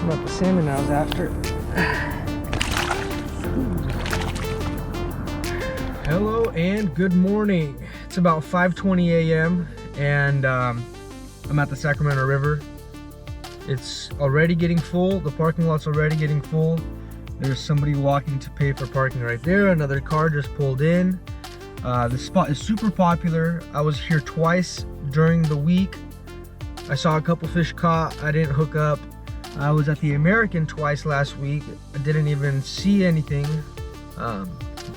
Not the salmon I was after. Hello and good morning. It's about 5:20 a.m. and I'm at the Sacramento River. It's already getting full. The parking lot's already getting full. There's somebody walking to pay for parking right there. Another car just pulled in. The spot is super popular. I was here twice during the week. I saw a couple fish caught. I didn't hook up. I was at the American twice last week. I didn't even see anything,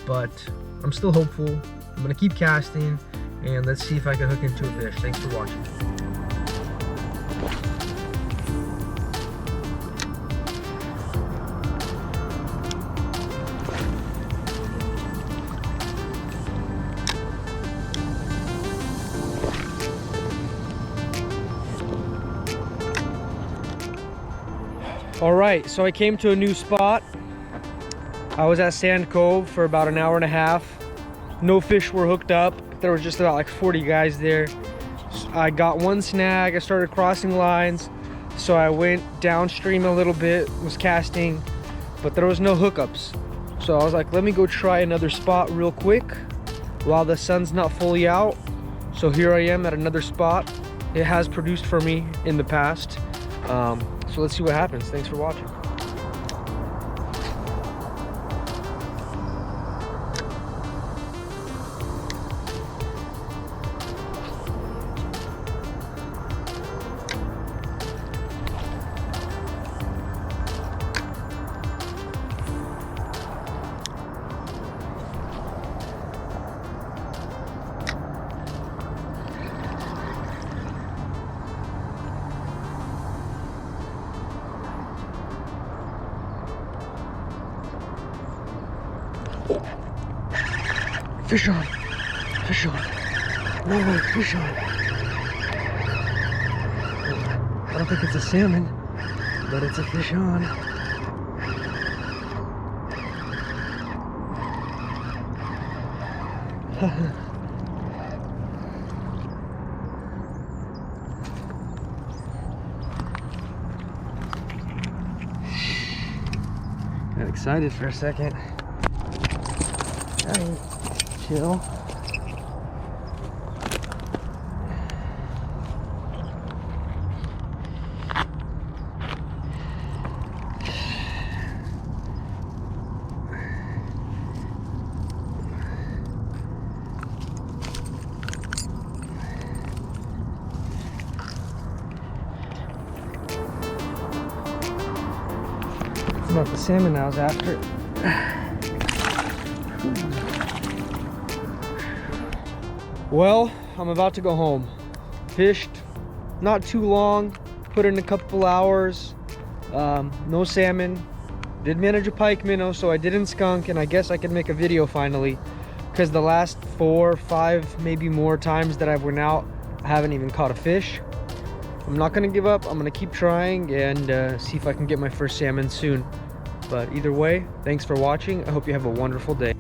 but I'm still hopeful. I'm gonna keep casting and let's see if I can hook into a fish. Thanks for watching. All right, so I came to a new spot. I was at Sand Cove for about an hour and a half. No fish were hooked up. There was just about like 40 guys there. I got one snag. I started crossing lines. So I went downstream a little bit, was casting, but there was no hookups. So I was like, let me go try another spot real quick while the sun's not fully out. So here I am at another spot. It has produced for me in the past. So let's see what happens. Thanks for watching. Fish on, fish on, no way, fish on. I don't think it's a salmon, but it's a fish on. Got excited for a second. All right. Chill. It's not the salmon I was after. Well, I'm about to go home. Fished not too long, put in a couple hours, no salmon. Did manage a pike minnow, so I didn't skunk, and I guess I can make a video finally, because the last 4 or 5, maybe more times that I've went out, I haven't even caught a fish. I'm not gonna give up. I'm gonna keep trying and see if I can get my first salmon soon. But either way, thanks for watching. I hope you have a wonderful day.